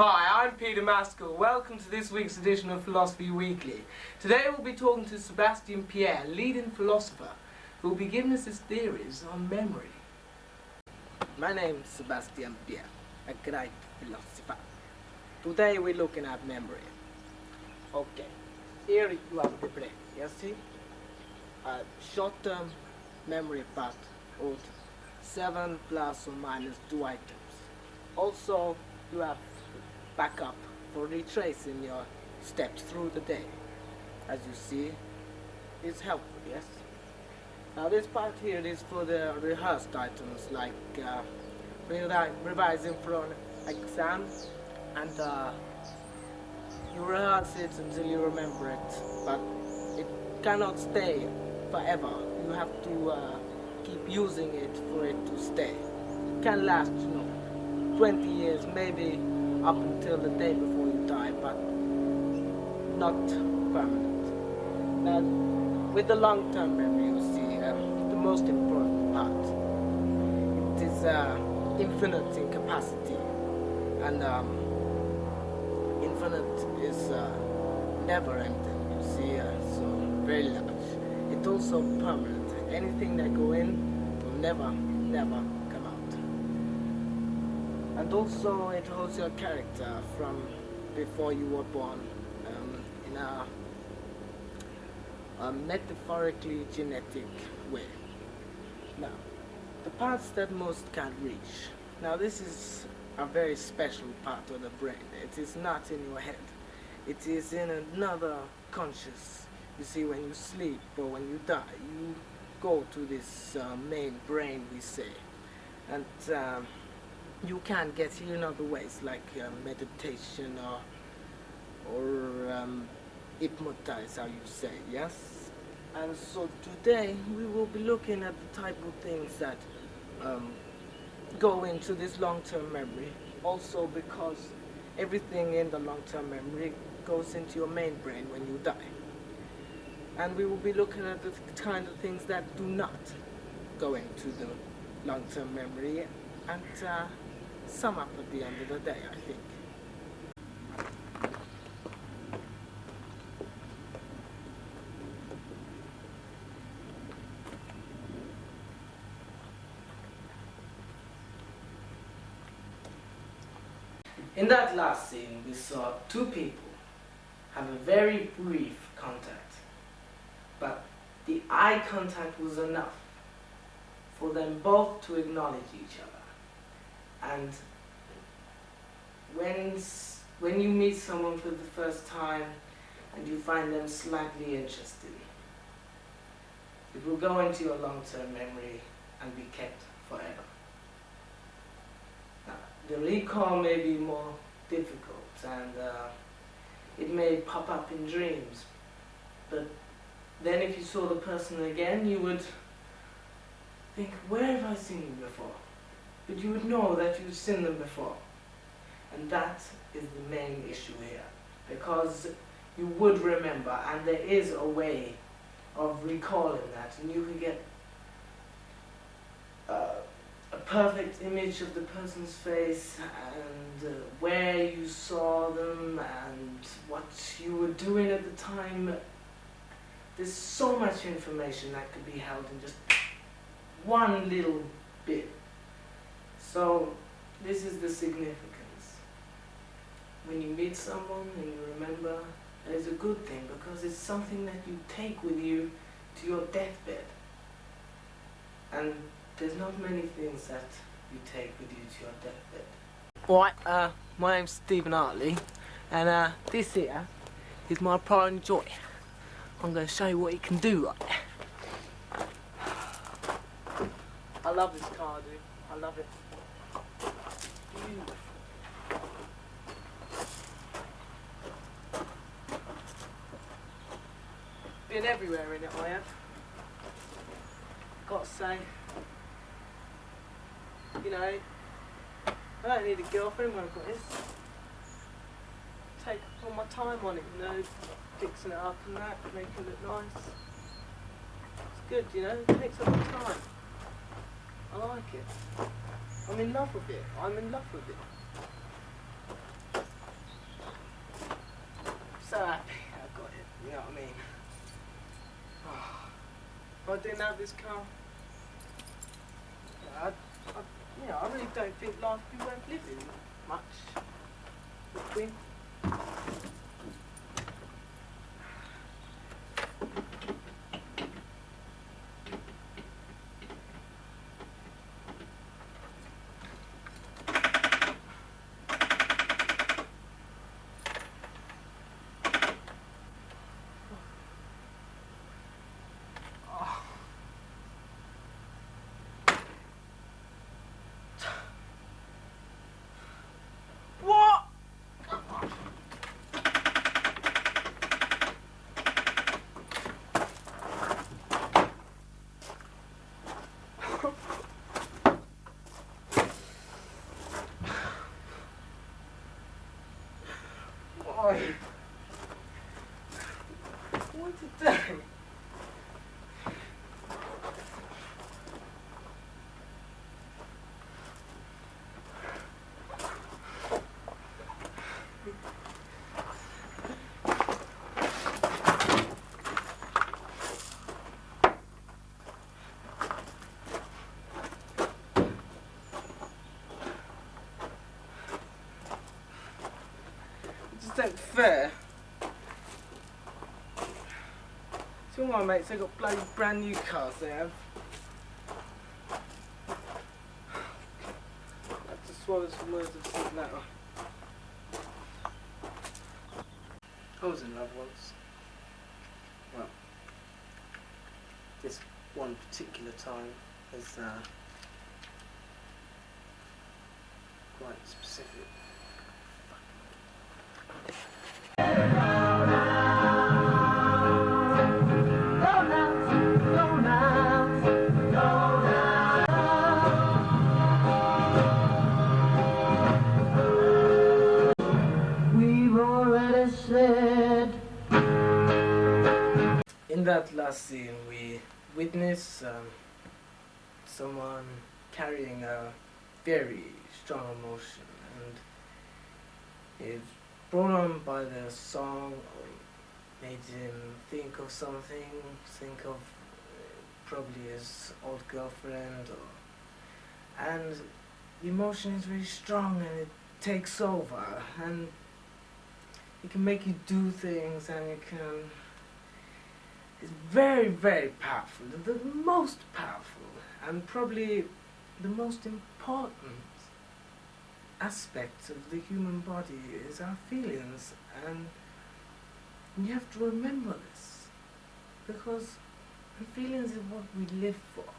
Hi, I'm Peter Maskell. Welcome to this week's edition of Philosophy Weekly. Today we'll be talking to Sebastian Pierre, leading philosopher, who will be giving us his theories on memory. My name is Sebastian Pierre, a great philosopher. Today we're looking at memory. Okay, here you have the brain, you see? A short-term memory part of 7 plus or minus 2 items. Also, you have backup for retracing your steps through the day. As you see, it's helpful, yes? Now this part here is for the rehearsed items, like revising for an exam, and you rehearse it until you remember it, but it cannot stay forever. You have to keep using it for it to stay. It can last, 20 years, maybe up until the day before you die, but not permanent. Now, with the long-term memory, you see, the most important part, it is infinite in capacity, and infinite is never-ending, you see, so very large. It's also permanent. Anything that go in will never come out. And also it holds your character from before you were born in a metaphorically genetic way. Now, the parts that most can't reach. Now this is a very special part of the brain. It is not in your head. It is in another conscious. You see, when you sleep or when you die, you go to this main brain, we say. And you can get here in other ways, like meditation or hypnotize, how you say, yes? And so today we will be looking at the type of things that go into this long-term memory. Also because everything in the long-term memory goes into your main brain when you die. And we will be looking at the kind of things that do not go into the long-term memory and sum up at the end of the day, I think. In that last scene, we saw two people have a very brief contact. But the eye contact was enough for them both to acknowledge each other. And when you meet someone for the first time and you find them slightly interested, it will go into your long-term memory and be kept forever. Now, the recall may be more difficult and it may pop up in dreams, but then if you saw the person again, you would think, where have I seen you before? But you would know that you've seen them before. And that is the main issue here. Because you would remember, and there is a way of recalling that, and you can get a perfect image of the person's face, and where you saw them, and what you were doing at the time. There's so much information that could be held in just one little bit. So this is the significance. When you meet someone and you remember, it is a good thing because it's something that you take with you to your deathbed. And there's not many things that you take with you to your deathbed. Alright, my name's Stephen Hartley, and this here is my pride and joy. I'm going to show you what it can do, right? I love this car, dude. I love it. Beautiful. Been everywhere in it, I have. Got to say, I don't need a girlfriend when I've got this. Take all my time on it, fixing it up and that, make it look nice. It's good, it takes up my time. I like it. I'm in love with it. I'm in love with it. so happy I got it, you know what I mean? Oh, if I didn't have this car, I really don't think life would be worth living much. Between. What? Why? What today? It just ain't fair. See all my mates, they got bloody brand new cars they have. I have to swallow some words of said now. I was in love once. Well, this one particular time is quite specific. In that last scene, we witness someone carrying a very strong emotion, and it's brought on by the song, or made him think of something, think of probably his old girlfriend, and the emotion is very strong and it takes over, and it can make you do things, and it can. It's very, very powerful. The most powerful and probably the most important aspect of the human body is our feelings, and you have to remember this, because the feelings is what we live for,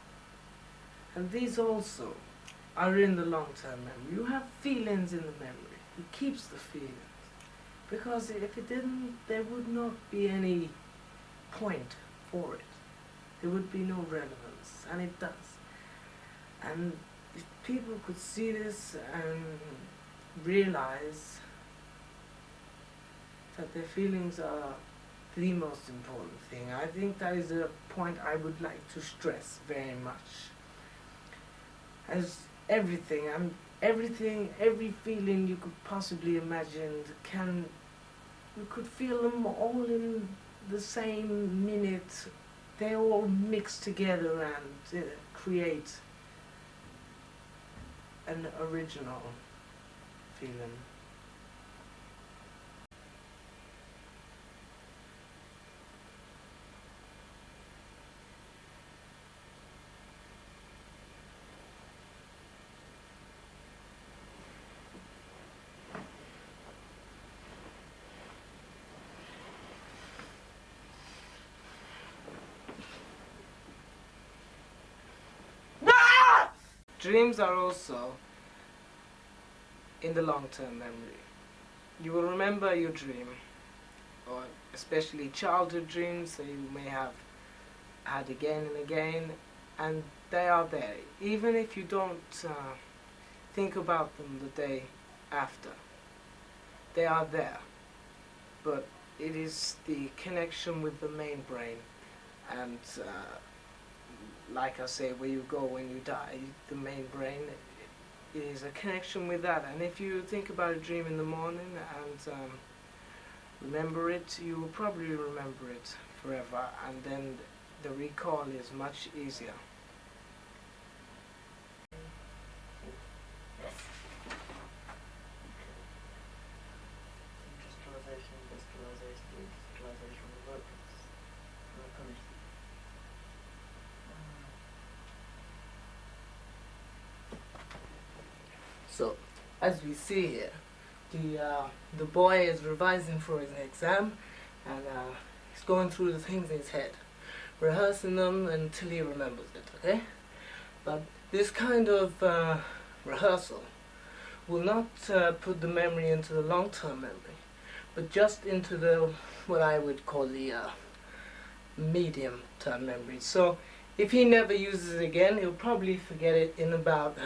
and these also are in the long-term memory. You have feelings in the memory. It keeps the feelings, because if it didn't, there would not be any point for it. There would be no relevance, and it does. And if people could see this and realize that their feelings are the most important thing, I think that is a point I would like to stress very much. As everything, every feeling you could possibly imagine, you could feel them all in the same minute. They all mix together and create an original feeling. Dreams are also in the long-term memory. You will remember your dream, or especially childhood dreams that you may have had again and again, and they are there. Even if you don't think about them the day after, they are there. But it is the connection with the main brain, and like I say, where you go when you die, the main brain is a connection with that. And if you think about a dream in the morning and remember it, you will probably remember it forever, and then the recall is much easier. Yes. Industrialization, industrialization of the workers. So, as we see here, the boy is revising for his exam, and he's going through the things in his head, rehearsing them until he remembers it, okay? But this kind of rehearsal will not put the memory into the long-term memory, but just into the, what I would call the medium-term memory. So, if he never uses it again, he'll probably forget it in about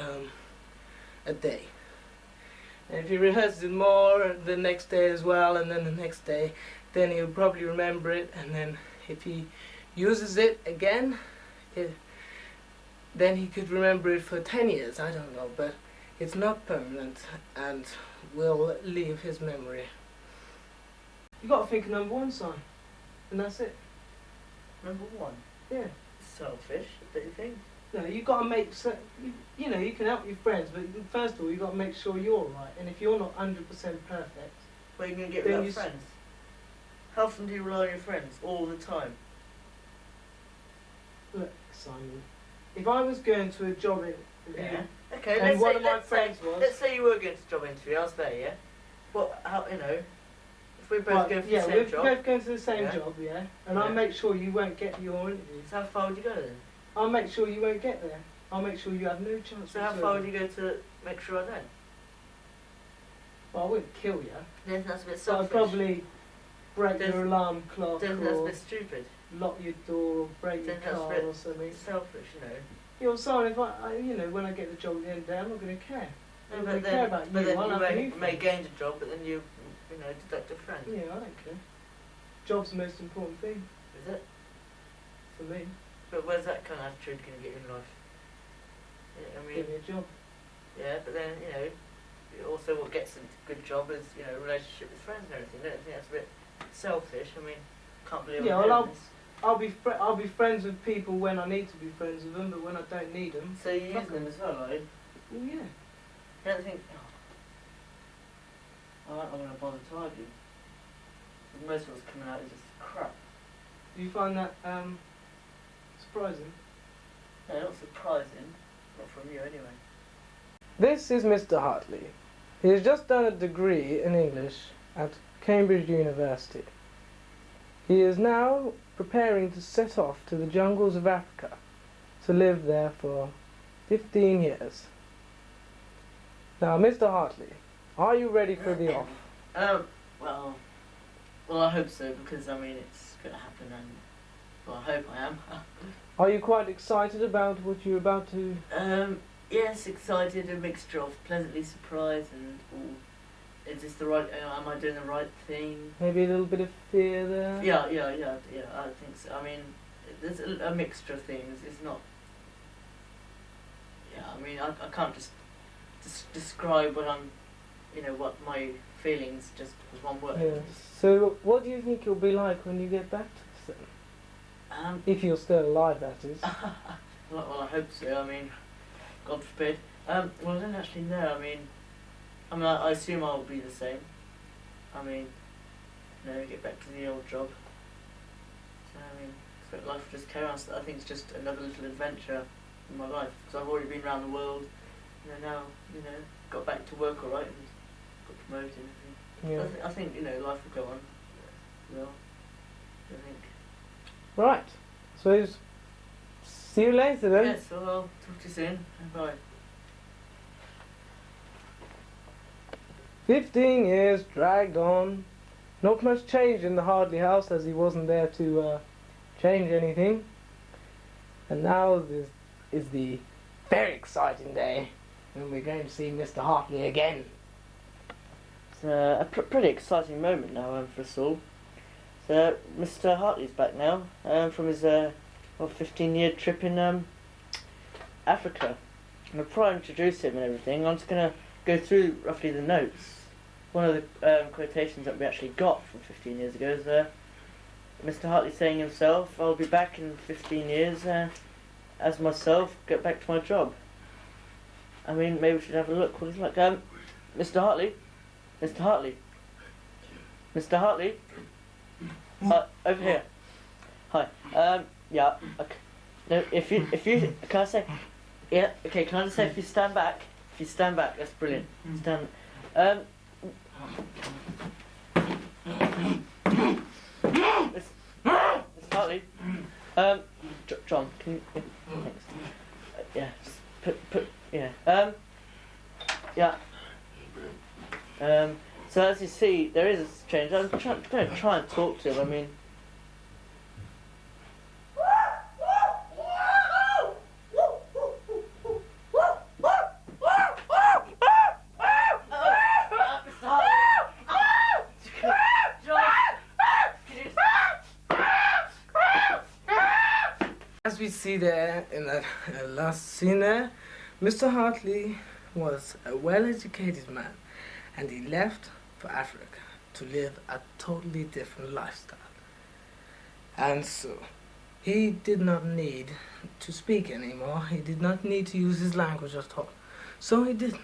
a day. And if he rehearses it more the next day as well, and then the next day, then he'll probably remember it. And then if he uses it again, then he could remember it for 10 years, I don't know, but it's not permanent and will leave his memory. You got to think of number one, son, and that's it. Number one? Yeah. Selfish, don't you think? No, you got to make, you know, you can help your friends, but first of all, you got to make sure you're right. And if you're not 100% perfect, well, you're going to get without friends. How often do you rely on your friends? All the time. Look, Simon, if I was going to a job interview, yeah. Okay, and one of my friends was, let's say you were going to a job interview. I was there, yeah. Well, how, you know, if we're both going for the same job. we're both going to the same job, yeah. And I'll make sure you won't get your interview. So how far would you go then? I'll make sure you won't get there. I'll make sure you have no chance. So how far would you go to make sure I don't? Well, I wouldn't kill you. Then that's a bit So selfish. I'd probably break your alarm clock, then that's a bit stupid. Lock your door, or break your car, or something. Selfish, you know. You're sorry if you know, when I get the job at the end of the day, I'm not going to care. No, I'm going to care about you. But then you may gain a job, but then you know, deduct a friend. Yeah, I don't care. Job's the most important thing. Is it? For me. But where's that kind of attitude going to get you in life? Yeah, I mean, give me a job. Yeah, but then, you know, also what gets a good job is, you know, relationship with friends and everything. Don't you think that's a bit selfish? I mean, can't believe I'm doing this. I'll be friends with people when I need to be friends with them, but when I don't need them. So you use them as well, are you? Well, yeah. I don't think. I'm not going to bother to argue. Most of what's coming out is just crap. Do you find that surprising? No, not surprising. Not from you, anyway. This is Mr. Hartley. He has just done a degree in English at Cambridge University. He is now preparing to set off to the jungles of Africa to live there for 15 years. Now, Mr. Hartley, are you ready for the off? Well, I hope so, because, I mean, it's going to happen, and, well, I hope I am. Are you quite excited about what you're about to... Yes, excited, a mixture of pleasantly surprised and, is this the right, am I doing the right thing? Maybe a little bit of fear there? Yeah, I think so. I mean, there's a mixture of things, it's not... Yeah, I mean, I can't just describe what I'm, you know, what my feelings just with one word. Yeah. So, what do you think it'll be like when you get back to us then? If you're still alive, that is. Well, I hope so. I mean, God forbid. Well, I don't actually know. I mean, I assume I'll be the same. I mean, you know, get back to the old job. So, I mean, expect life to just carry on. So I think it's just another little adventure in my life, because I've already been around the world. You know, now, you know, got back to work alright and got promoted and everything. Yeah. So I think, you know, life will go on. Well, I think. Right. So, see you later then. Yes, well, I'll talk to you soon. Bye. 15 years dragged on. Not much change in the Hartley house, as he wasn't there to change anything. And now this is the very exciting day when we're going to see Mr. Hartley again. It's a pretty exciting moment now for us all. So Mr. Hartley's back now from his 15-year trip in Africa. And before I introduce him and everything, I'm just going to go through roughly the notes one of the quotations that we actually got from 15 years ago is Mr. Hartley saying himself, "I'll be back in 15 years as myself, get back to my job." I mean, maybe we should have a look. What is it like? Mr. Hartley? Mr. Hartley? Mr. Hartley? Over here. Hi. Yeah. Okay. No, if you, can I say? Yeah. Okay. Can I just say, if you stand back, that's brilliant. Stand. Mr. Hartley. John, can you? Yeah, thanks. Yeah. Just put. Yeah. Yeah. So as you see, there is a change. I'm going to try and talk to him. I mean. As we see there in the last scene there, Mr. Hartley was a well-educated man, and he left for Africa to live a totally different lifestyle. And so, he did not need to speak anymore. He did not need to use his language at all. So he didn't.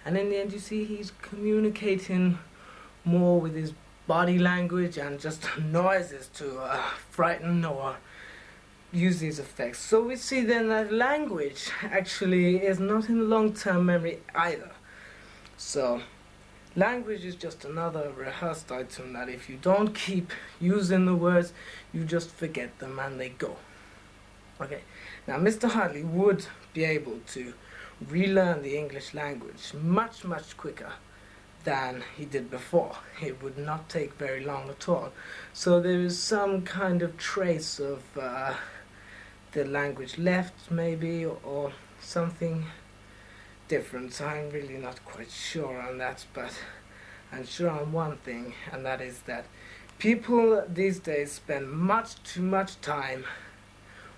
And in the end, you see, he's communicating more with his body language and just noises to frighten or use these effects. So we see then that language actually is not in the long-term memory either. So language is just another rehearsed item that if you don't keep using the words, you just forget them and they go. Okay, now Mr. Hartley would be able to relearn the English language much, much quicker than he did before. It would not take very long at all. So there is some kind of trace of the language left, maybe, or something different. So I'm really not quite sure on that, but I'm sure on one thing, and that is that people these days spend much too much time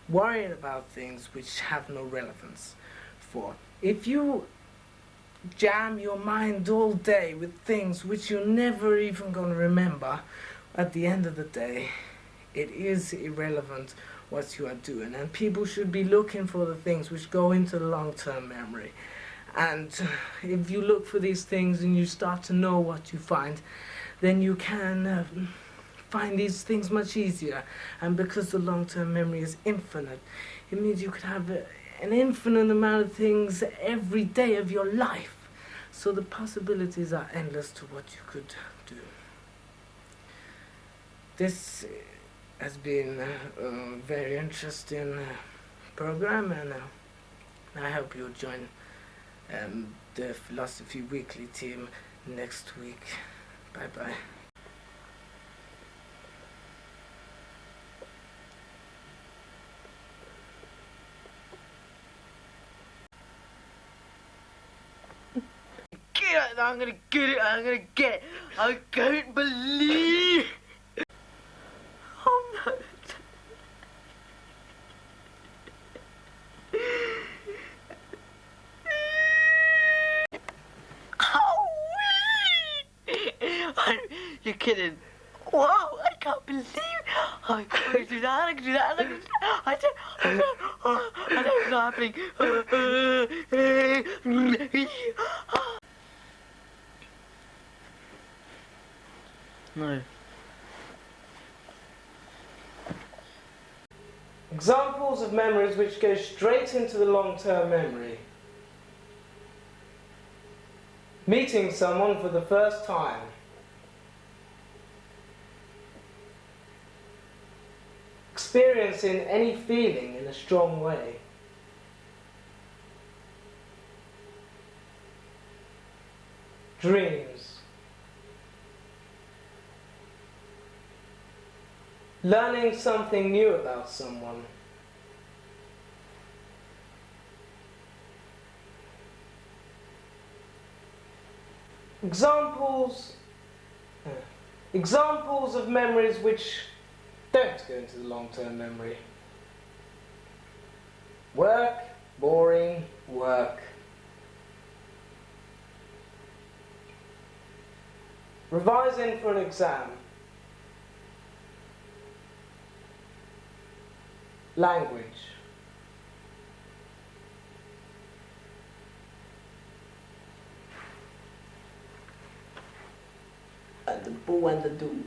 worrying about things which have no relevance. For if you jam your mind all day with things which you're never even going to remember, at the end of the day, it is irrelevant what you are doing, and people should be looking for the things which go into the long-term memory. And if you look for these things and you start to know what you find, then you can find these things much easier. And because the long-term memory is infinite, it means you could have an infinite amount of things every day of your life. So the possibilities are endless to what you could do. This has been a very interesting program, and I hope you'll join the Philosophy Weekly team next week. Bye bye. Get it! I'm gonna get it! I'm gonna get it! I can't believe! Oh no! You're kidding. Whoa, I can't believe I can do that, I can do that, I can do that. I know it's not happening. No. Examples of memories which go straight into the long-term memory. Meeting someone for the first time. Experiencing any feeling in a strong way. Dreams. Learning something new about someone. Examples of memories which don't go into the long-term memory. Work, boring, work. Revising for an exam. Language. And the boo and the do.